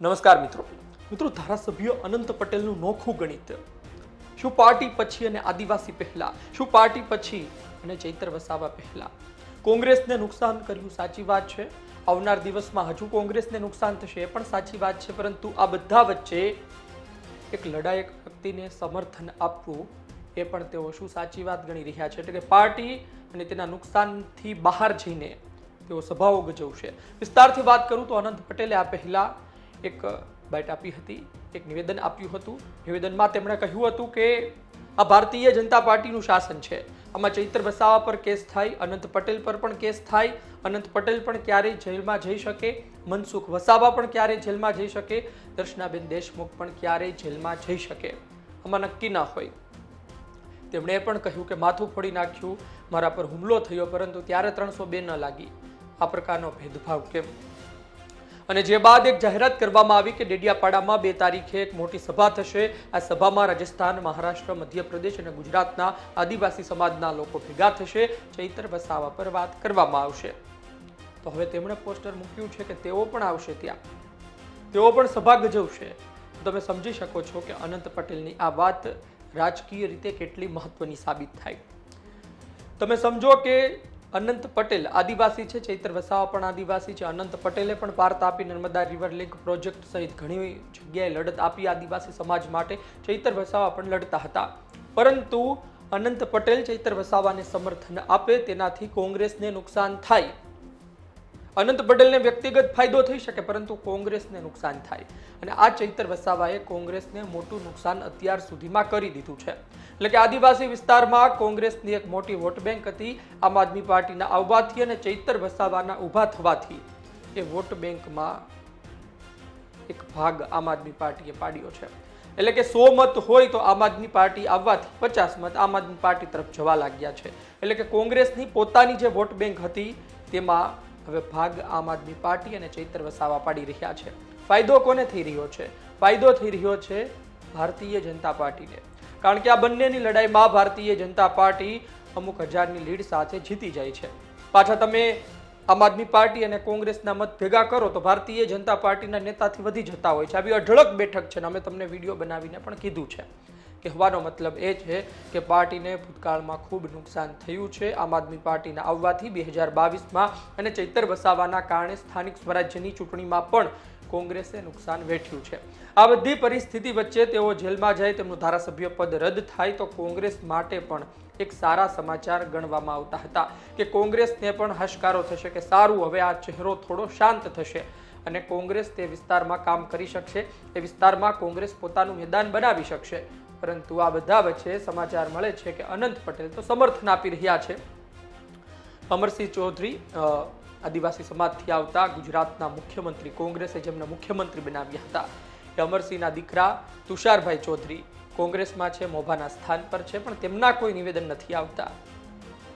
નમસ્કાર મિત્રો ધારાસભ્ય અનંત પટેલનું નોખું ગણિત, શું પાર્ટી પછી અને આદિવાસી પહેલા, શું પાર્ટી પછી અને ચૈતર વસાવા પહેલા કોંગ્રેસને નુકસાન કર્યું? સાચી વાત છે, આવનાર દિવસમાં હજુ કોંગ્રેસને નુકસાન થશે એ પણ સાચી વાત છે, પરંતુ આ બધા વચ્ચે એક લડાયક વ્યક્તિને સમર્થન આપવું એ પણ તેઓ શું સાચી વાત ગણી રહ્યા છે? એટલે કે પાર્ટી અને તેના નુકસાનથી બહાર જઈને તેઓ સભાઓ ગજવશે. વિસ્તારથી વાત કરું તો અનંત પટેલે આ પહેલા એક બાઇટ આપી હતી, એક નિવેદન આપ્યું હતું. નિવેદનમાં તેમણે કહ્યું હતું કે આ ભારતીય જનતા પાર્ટીનું શાસન છે, આમાં ચૈતર વસાવા પર કેસ થાય, અનંત પટેલ પર પણ કેસ થાય, અનંત પટેલ પણ ક્યારેય જેલમાં જઈ શકે, મનસુખ વસાવા પણ ક્યારેય જેલમાં જઈ શકે, દર્શનાબેન દેશમુખ પણ ક્યારેય જેલમાં જઈ શકે, આમાં નક્કી ના હોય. તેમણે એ પણ કહ્યું કે માથું ફોડી નાખ્યું, મારા પર હુમલો થયો, પરંતુ ત્યારે 302 ન લાગી. આ પ્રકારનો ભેદભાવ કેમ? અને જે બાદ એક જાહેરાત કરવામાં આવી કે ડેડિયાપાડામાં 2 તારીખે એક મોટી સભા થશે. આ સભામાં રાજસ્થાન, મહારાષ્ટ્ર, મધ્યપ્રદેશ અને ગુજરાતના આદિવાસી સમાજના લોકો ભેગા થશે. ચૈતર વસાવા પર વાત કરવામાં આવશે. તો હવે તેમણે પોસ્ટર મૂક્યું છે કે તેઓ પણ આવશે, ત્યાં તેઓ પણ સભા ગજવશે. તમે સમજી શકો છો કે અનંત પટેલની આ વાત રાજકીય રીતે કેટલી મહત્વની સાબિત થાય. તમે સમજો કે અનંત પટેલ આદિવાસી છે, ચૈતર વસાવા પણ આદિવાસી છે. અનંત પટેલે પણ પાર Tapi Narmada river link project સહિત ઘણી જગ્યાએ લડત આપી આદિવાસી સમાજ માટે. ચૈતર વસાવા પણ લડતા હતા, પરંતુ અનંત પટેલ ચૈતર વસાવાને સમર્થન આપે તેનાથી કોંગ્રેસને નુકસાન થાય. અનંત પટેલને વ્યક્તિગત ફાયદો થઈ શકે, પરંતુ કોંગ્રેસને નુકસાન થાય. અને આ ચૈતર વસાવાએ કોંગ્રેસને મોટું નુકસાન અત્યાર સુધીમાં કરી દીધું છે. એટલે કે આદિવાસી વિસ્તારમાં કોંગ્રેસની એક મોટી વોટ બેંક હતી. આમ આદમી પાર્ટીના આવવાથી અને ચૈતર વસાવાના ઊભા થવાથી એ વોટ બેંકમાં એક ભાગ આમ આદમી પાર્ટીએ પાડ્યો છે. એટલે કે 100 મત હોય તો આમ આદમી પાર્ટી આવવાથી 50 મત આમ આદમી પાર્ટી તરફ જવા લાગ્યા છે. એટલે કે કોંગ્રેસની પોતાની જે વોટ બેંક હતી તેમાં હવે ભાગ આમ આદમી પાર્ટી અને ચૈતર વસાવા પાડી રહ્યા છે. ફાયદો કોને થઈ રહ્યો છે? ફાયદો થઈ રહ્યો છે ભારતીય જનતા પાર્ટીને, કારણ કે આ બંનેની લડાઈમાં ભારતીય જનતા પાર્ટી અમુક હજારની લીડ સાથે જીતી જાય છે. પાછા તમે આમ આદમી પાર્ટી અને કોંગ્રેસના મત ભેગા કરો તો ભારતીય જનતા પાર્ટીના નેતાથી વધી જતા હોય છે. આવી અઢળક બેઠક છે, અમે તમને વિડીયો બનાવીને પણ કીધું છે. કહેવાનો મતલબ એ છે કે પાર્ટીને ભૂતકાળમાં ખૂબ નુકસાન થયું છે આમ આદમી પાર્ટીના આવવાથી 2022માં, અને ચૈતર વસાવાના કારણે સ્થાનિક સ્વરાજ્યની ચૂંટણીમાં પણ કોંગ્રેસે નુકસાન વેઠ્યું છે. આ બધી પરિસ્થિતિ વચ્ચે તેઓ જેલમાં જાય, તેમનું ધારાસભ્ય પદ રદ થાય તો કોંગ્રેસ માટે પણ એક સારા સમાચાર ગણવામાં આવતા હતા કે કોંગ્રેસને પણ હાશકારો થશે કે સારું, હવે આ ચહેરો થોડો શાંત થશે અને કોંગ્રેસ તે વિસ્તારમાં કામ કરી શકશે, એ વિસ્તારમાં કોંગ્રેસ પોતાનું મેદાન બનાવી શકશે. પરંતુ આ બધા વચ્ચે સમાચાર મળે છે કે અનંત પટેલ તો સમર્થન આપી રહ્યા છે. અમરસિંહ ચૌધરી આદિવાસી સમાજથી આવતા ગુજરાતના મુખ્યમંત્રી, કોંગ્રેસે જેમને મુખ્યમંત્રી બનાવ્યા હતા, એ અમરસિંહના દીકરા તુષારભાઈ ચૌધરી કોંગ્રેસમાં છે, મોભાના સ્થાન પર છે, પણ તેમના કોઈ નિવેદન નથી આવતા.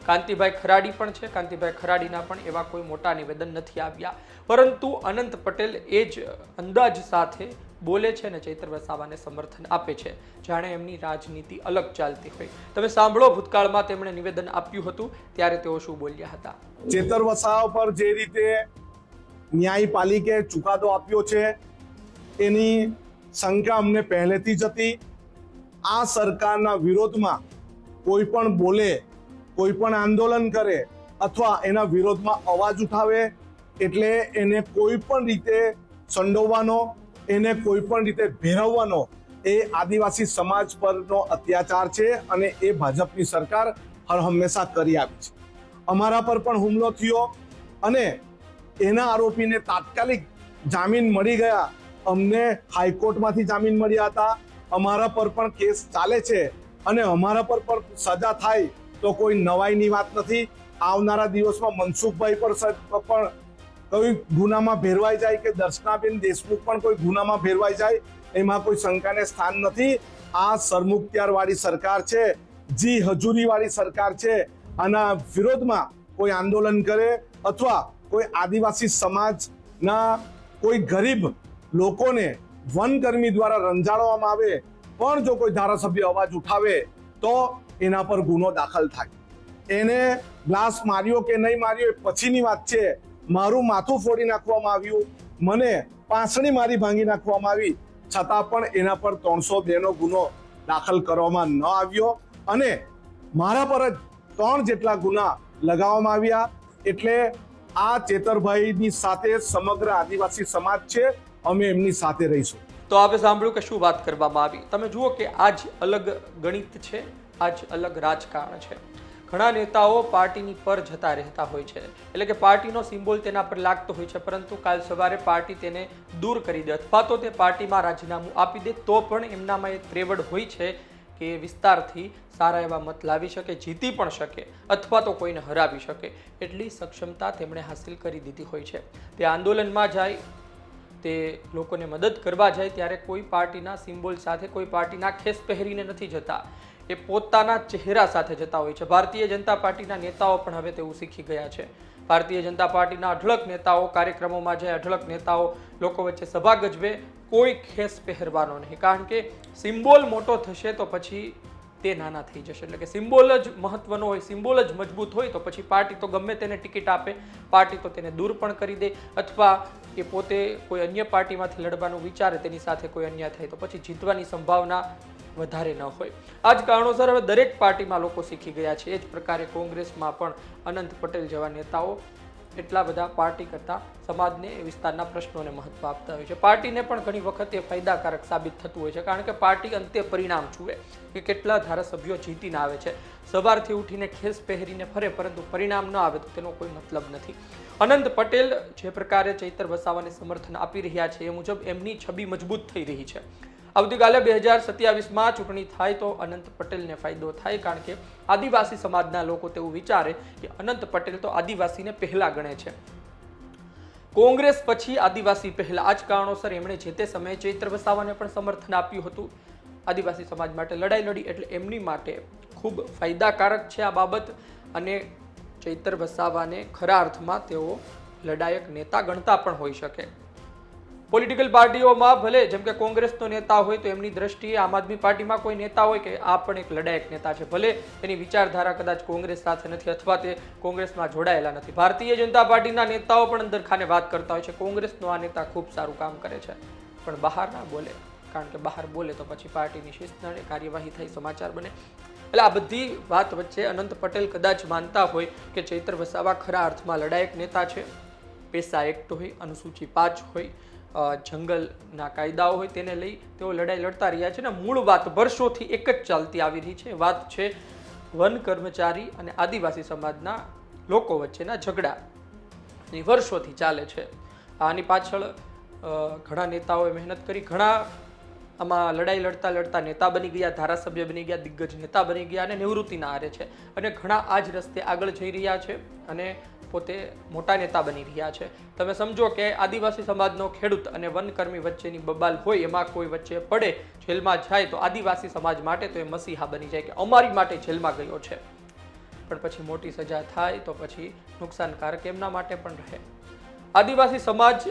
કાંતિભાઈ ખરાડી પણ છે, કાંતિભાઈ ખરાડીના પણ એવા કોઈ મોટા નિવેદન નથી આવ્યા. પરંતુ અનંત પટેલ એ જ અંદાજ સાથે બોલે છે અને ચૈતર વસાવાને સમર્થન આપે છે, જાણે એમની રાજનીતિ અલગ ચાલતી હોય. તમે સાંભળો, ભૂતકાળમાં તેમણે નિવેદન આપ્યું હતું ત્યારે તેઓ શું બોલ્યા હતા. ચૈતર વસાવા પર જે રીતે ન્યાયપાલિકે ચુકાદો આપ્યો છે એની શંકા અમને પહેલેથી જ હતી. આ સરકારના વિરોધમાં કોઈ પણ બોલે, કોઈ પણ આંદોલન કરે અથવા એના વિરોધમાં અવાજ ઉઠાવે એટલે એને કોઈ પણ રીતે સંડોવવાનો, એને કોઈ પણ રીતે ભેરવવાનો એ આદિવાસી સમાજ પરનો અત્યાચાર છે અને એ ભાજપની સરકાર હર હંમેશા કરી આવી છે. અમારા પર પણ હુમલો થયો અને એના આરોપીને તાત્કાલિક જામીન મળી ગયા. અમને હાઈકોર્ટમાંથી જામીન મળ્યા હતા. અમારા પર પણ કેસ ચાલે છે અને અમારા પર પણ સજા થાય તો કોઈ નવાઈની વાત નથી. આવનારા દિવસમાં મનસુખભાઈ પણ કોઈ ગુનામાં ભેરવાઈ જાય કે દર્શનાબેન દેશમુખ પણ કોઈ ગુનામાં ભેરવાઈ જાય, એમાં કોઈ શંકાને સ્થાન નથી. આ સરમુખત્યારવાળી સરકાર છે, જી હજુરીવાળી સરકાર છે. આના વિરોધમાં કોઈ આંદોલન કરે અથવા કોઈ આદિવાસી સમાજના કોઈ ગરીબ લોકોને વનકર્મી દ્વારા રંજાડવામાં આવે પણ જો કોઈ ધારાસભ્ય અવાજ ઉઠાવે તો એના પર ગુનો દાખલ થાય. એને ગ્લાસ માર્યો કે નહીં માર્યો એ પછીની વાત છે. મારું માથું ફોડી નાખવામાં આવ્યું, મને પાસણી મારી ભાંગી નાખવામાં આવી, છતાં પણ એના પર 302 નો ગુનો દાખલ કરવામાં ન આવ્યો અને મારા પર જ 3 જેટલા ગુના લગાવવામાં આવ્યા. એટલે આ ચેતરભાઈની સાથે સમગ્ર આદિવાસી સમાજ છે, અમે એમની સાથે રહીશું. તો આપે સાંભળ્યું કે શું વાત કરવામાં આવી. તમે જુઓ કે આ જ અલગ ગણિત છે, આ જ અલગ રાજકારણ છે. ઘણા નેતાઓ પાર્ટીની પર જતા રહેતા હોય છે, એટલે કે પાર્ટીનો સિમ્બોલ તેના પર લાગતો હોય છે, પરંતુ કાલ સવારે પાર્ટી તેને દૂર કરી દે અથવા તો તે પાર્ટીમાં રાજીનામું આપી દે તો પણ એમનામાં એક ત્રેવડ હોય છે કે વિસ્તારથી સારા એવા મત લાવી શકે, જીતી પણ શકે અથવા તો કોઈને હરાવી શકે. એટલી સક્ષમતા તેમણે હાસિલ કરી દીધી હોય છે. તે આંદોલનમાં જાય, તે લોકોને મદદ કરવા જાય ત્યારે કોઈ પાર્ટીના સિમ્બોલ સાથે, કોઈ પાર્ટીના ખેસ પહેરીને નથી જતા, એ પોતાના ચહેરા સાથે જતા હોય છે. ભારતીય જનતા પાર્ટીના નેતાઓ પણ હવે તેવું શીખી ગયા છે. ભારતીય જનતા પાર્ટીના અઢળક નેતાઓ કાર્યક્રમોમાં જાય, અઢળક નેતાઓ લોકો વચ્ચે સભા ગજવે, કોઈ ખેસ પહેરવાનો નહીં, કારણ કે સિમ્બોલ મોટો થશે તો પછી તે નાના થઈ જશે. એટલે કે સિમ્બોલ જ મહત્વનો હોય, સિમ્બોલ જ મજબૂત હોય તો પછી પાર્ટી તો ગમે તેને ટિકિટ આપે, પાર્ટી તો તેને દૂર પણ કરી દે, અથવા એ પોતે કોઈ અન્ય પાર્ટીમાંથી લડવાનું વિચારે, તેની સાથે કોઈ અન્યાય થાય તો પછી જીતવાની સંભાવના વધારે ન હોય. આ જ કારણોસર હવે દરેક પાર્ટીમાં લોકો શીખી ગયા છે. એ જ પ્રકારે કોંગ્રેસમાં પણ અનંત પટેલ જેવા નેતાઓ એટલા બધા પાર્ટી કરતા સમાજને, વિસ્તારના પ્રશ્નોને મહત્વ આપતા હોય છે. પાર્ટીને પણ ઘણી વખત એ ફાયદાકારક સાબિત થતું હોય છે, કારણ કે પાર્ટી અંતે પરિણામ જુએ કે કેટલા ધારાસભ્યો જીતીને આવે છે. સવારથી ઉઠીને ખેસ પહેરીને ફરે પરંતુ પરિણામ ન આવે તો તેનો કોઈ મતલબ નથી. અનંત પટેલ જે પ્રકારે ચૈતર વસાવાને સમર્થન આપી રહ્યા છે એ મુજબ એમની છબી મજબૂત થઈ રહી છે. આવતીકાલે 2027માં ચૂંટણી થાય તો અનંત પટેલને ફાયદો થાય, કારણ કે આદિવાસી સમાજના લોકો તેવું વિચારે કે અનંત પટેલ તો આદિવાસીને પહેલા ગણે છે, કોંગ્રેસ પછી આદિવાસી પહેલા. આ જ કારણોસર એમણે જે તે સમયે ચૈતર વસાવાને પણ સમર્થન આપ્યું હતું, આદિવાસી સમાજ માટે લડાઈ લડી, એટલે એમની માટે ખૂબ ફાયદાકારક છે આ બાબત. અને ચૈતર વસાવાને ખરા અર્થમાં તેઓ લડાયક નેતા ગણતા પણ હોઈ શકે. પોલિટિકલ પાર્ટીઓમાં ભલે જેમ કે કોંગ્રેસનો નેતા હોય તો એમની દ્રષ્ટિએ આમ આદમી પાર્ટીમાં કોઈ નેતા હોય કે આ પણ એક લડાયક નેતા છે, ભલે એની વિચારધારા કદાચ કોંગ્રેસ સાથે નથી અથવા તે કોંગ્રેસમાં જોડાયેલા નથી. ભારતીય જનતા પાર્ટીના નેતાઓ પણ અંદર ખાને વાત કરતા હોય છે કોંગ્રેસનો આ નેતા ખૂબ સારું કામ કરે છે, પણ બહાર ના બોલે, કારણ કે બહાર બોલે તો પછી પાર્ટીની શિસ્ત નડે, કાર્યવાહી થઈ, સમાચાર બને. એટલે આ બધી વાત વચ્ચે અનંત પટેલ કદાચ માનતા હોય કે ચૈતર વસાવા ખરા અર્થમાં લડાયક નેતા છે. પેસા એક્ટ હોય, અનુસૂચિ 5 હોય, જંગલના કાયદાઓ હોય, તેને લઈ તેઓ લડાઈ લડતા રહ્યા છે. ને મૂળ વાત વર્ષોથી એક જ ચાલતી આવી રહી છે, વાત છે વન કર્મચારી અને આદિવાસી સમાજના લોકો વચ્ચેના ઝઘડા. વર્ષોથી ચાલે છે. આની પાછળ ઘણા નેતાઓએ મહેનત કરી, ઘણા આમાં લડાઈ લડતા લડતા નેતા બની ગયા, ધારાસભ્ય બની ગયા, દિગ્ગજ નેતા બની ગયા અને નિવૃત્તિના આરે છે. અને ઘણા આ જ રસ્તે આગળ જઈ રહ્યા છે અને પોતે મોટા નેતા બની રહ્યા છે. તમે સમજો કે આદિવાસી સમાજનો ખેડૂત અને વનકર્મી વચ્ચેની બબાલ હોય, એમાં કોઈ વચ્ચે પડે, જેલમાં જાય તો આદિવાસી સમાજ માટે તો એ મસીહા બની જાય કે અમારી માટે જેલમાં ગયો છે. પણ પછી મોટી સજા થાય તો પછી નુકસાનકારક એમના માટે પણ રહે. આદિવાસી સમાજ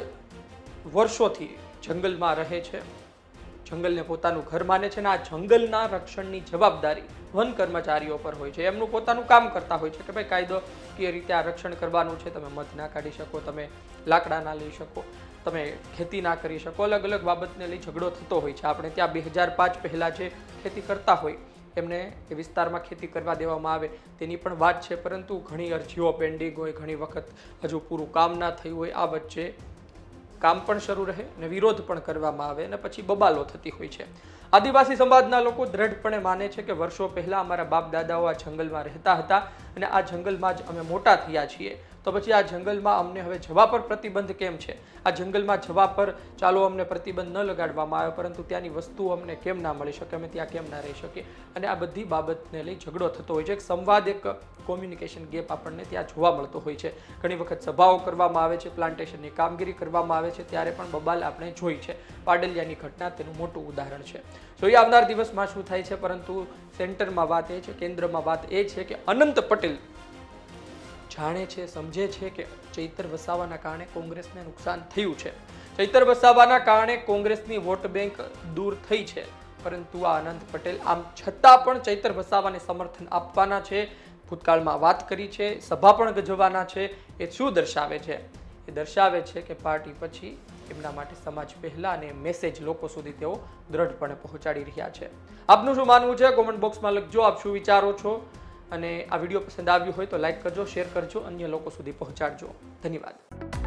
વર્ષોથી જંગલમાં રહે છે, જંગલને પોતાનું ઘર માને છે, અને આ જંગલના રક્ષણની જવાબદારી વન કર્મચારીઓ પર હોય છે. એમનું પોતાનું કામ કરતા હોય છે કે ભાઈ કાયદોકીય રીતે આ રક્ષણ કરવાનું છે, તમે મધ ના કાઢી શકો, તમે લાકડા ના લઈ શકો, તમે ખેતી ના કરી શકો, અલગ અલગ બાબતને લઈ ઝઘડો થતો હોય છે. આપણે ત્યાં 2005 પહેલા જે ખેતી કરતા હોય એમને એ વિસ્તારમાં ખેતી કરવા દેવામાં આવે તેની પણ વાત છે, પરંતુ ઘણી અરજીઓ પેન્ડિંગ હોય, ઘણી વખત હજુ પૂરું કામ ના થયું હોય, આ વચ્ચે કામ પણ શરૂ રહે અને વિરોધ પણ કરવામાં આવે અને પછી બબાલો થતી હોય છે. આદિવાસી સમાજના લોકો દ્રઢપણે માને છે કે વર્ષો પહેલા અમારા બાપ દાદાઓ આ જંગલમાં રહેતા હતા અને આ જંગલમાં જ અમે મોટા થયા છીએ, તો પછી આ જંગલમાં અમને હવે જવા પર પ્રતિબંધ કેમ છે? આ જંગલમાં જવા પર ચાલો અમને પ્રતિબંધ ન લગાડવામાં આવે, પરંતુ ત્યાંની વસ્તુઓ અમને કેમ ના મળી શકે, અમે ત્યાં કેમ ના રહી શકીએ? અને આ બધી બાબતને લઈ ઝઘડો થતો હોય છે. એક સંવાદ, એક કોમ્યુનિકેશન ગેપ આપણને ત્યાં જોવા મળતો હોય છે. ઘણી વખત સભાઓ કરવામાં આવે છે, પ્લાન્ટેશનની કામગીરી કરવામાં આવે છે, ત્યારે પણ બબાલ આપણે જોઈ છે. પાડલિયાની ઘટના તેનું મોટું ઉદાહરણ છે. જોઈએ આવનાર દિવસમાં શું થાય છે, પરંતુ સેન્ટરમાં વાત એ છે, કેન્દ્રમાં વાત એ છે કે અનંત પટેલ જાણે છે, સમજે છે કે ચૈતર વસાવાના કારણે કોંગ્રેસને નુકસાન થયું છે, ચૈતર વસાવાના કારણે કોંગ્રેસની વોટ બેંક દૂર થઈ છે, પરંતુ આ અનંત પટેલ આમ છતાં પણ ચૈતર વસાવાને સમર્થન આપવાના છે. ભૂતકાળમાં વાત કરી છે, સભા પણ ગજવવાના છે. એ શું દર્શાવે છે? એ દર્શાવે છે કે પાર્ટી પછી એમના માટે સમાજ પહેલા અને મેસેજ લોકો સુધી તેઓ દ્રઢપણે પહોંચાડી રહ્યા છે. આપનું શું માનવું છે કોમેન્ટ બોક્સમાં લખજો. આપ શું વિચારો છો અને આ વિડીયો પસંદ આવ્યો હોય તો લાઈક કરજો, શેર કરજો, અન્ય લોકો સુધી પહોંચાડજો. ધન્યવાદ.